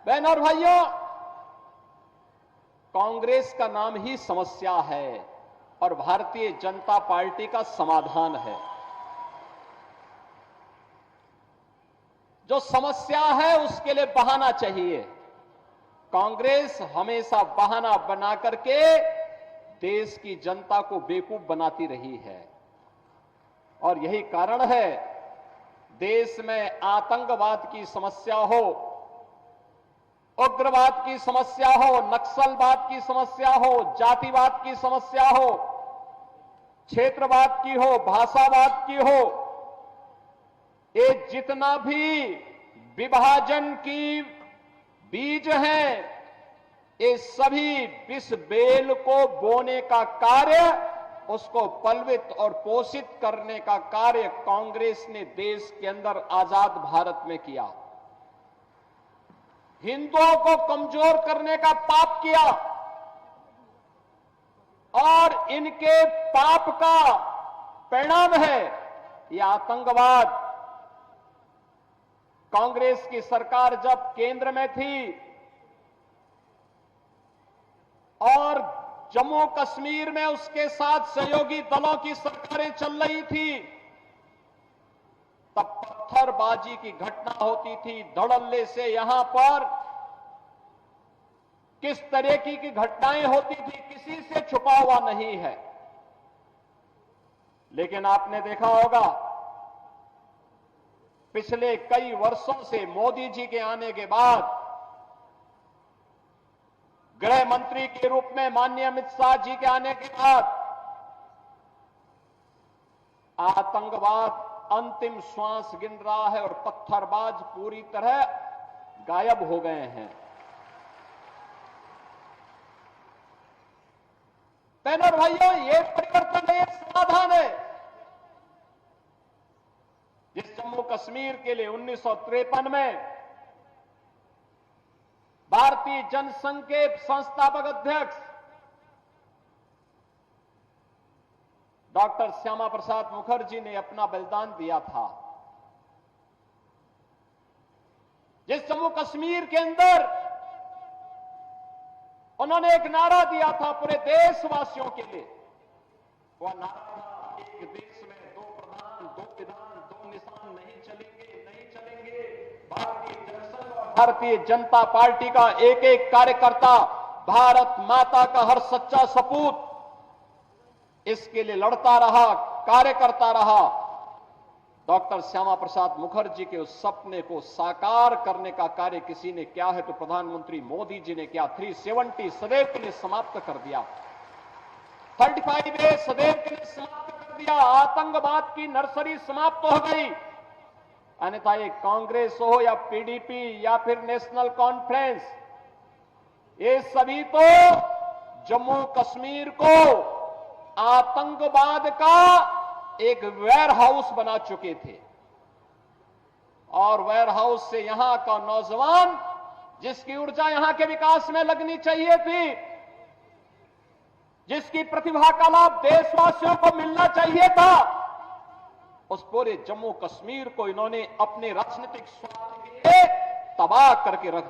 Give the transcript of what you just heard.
बहनों और भाइयों, कांग्रेस का नाम ही समस्या है और भारतीय जनता पार्टी का समाधान है। जो समस्या है उसके लिए बहाना चाहिए। कांग्रेस हमेशा बहाना बना करके देश की जनता को बेवकूफ बनाती रही है और यही कारण है देश में आतंकवाद की समस्या हो, उग्रवाद की समस्या हो, नक्सलवाद की समस्या हो, जातिवाद की समस्या हो, क्षेत्रवाद की हो, भाषावाद की हो, ये जितना भी विभाजन की बीज हैं, ये सभी विष बेल को बोने का कार्य, उसको पलवित और पोषित करने का कार्य कांग्रेस ने देश के अंदर आजाद भारत में किया। हिंदुओं को कमजोर करने का पाप किया और इनके पाप का परिणाम है यह आतंकवाद। कांग्रेस की सरकार जब केंद्र में थी और जम्मू कश्मीर में उसके साथ सहयोगी दलों की सरकारें चल रही थी, तब पत्थरबाजी की घटना होती थी। धड़ल्ले से यहां पर किस तरह की घटनाएं होती थी किसी से छुपा हुआ नहीं है। लेकिन आपने देखा होगा पिछले कई वर्षों से मोदी जी के आने के बाद गृह मंत्री के रूप में माननीय अमित शाह जी के आने के बाद आतंकवाद अंतिम श्वास गिन रहा है और पत्थरबाज पूरी तरह गायब हो गए हैं। बहनों और भाइयों, ये परिवर्तन है, समाधान है। जिस जम्मू कश्मीर के लिए 1953 में भारतीय जनसंघ के संस्थापक अध्यक्ष डॉक्टर श्यामा प्रसाद मुखर्जी ने अपना बलिदान दिया था, जिस जम्मू कश्मीर के अंदर उन्होंने एक नारा दिया था पूरे देशवासियों के लिए, वह नारा था, एक देश में दो प्रधान, दो विधान, दो निशान नहीं चलेंगे, नहीं चलेंगे। भारतीय जनता पार्टी का एक एक कार्यकर्ता भारत माता का हर सच्चा सपूत इसके लिए लड़ता रहा, कार्य करता रहा। डॉक्टर श्यामा प्रसाद मुखर्जी के उस सपने को साकार करने का कार्य किसी ने किया है तो प्रधानमंत्री मोदी जी ने किया। 370 सदैव के लिए समाप्त कर दिया, 35A सदैव के लिए समाप्त कर दिया। आतंकवाद की नर्सरी समाप्त हो गई। अन्यथा ये कांग्रेस हो या पीडीपी या फिर नेशनल कॉन्फ्रेंस, ये सभी तो जम्मू कश्मीर को आतंकवाद का एक वेयर हाउस बना चुके थे और वेयर हाउस से यहां का नौजवान जिसकी ऊर्जा यहां के विकास में लगनी चाहिए थी, जिसकी प्रतिभा का लाभ देशवासियों को मिलना चाहिए था, उस पूरे जम्मू कश्मीर को इन्होंने अपने राजनीतिक स्वार्थ के लिए तबाह करके रख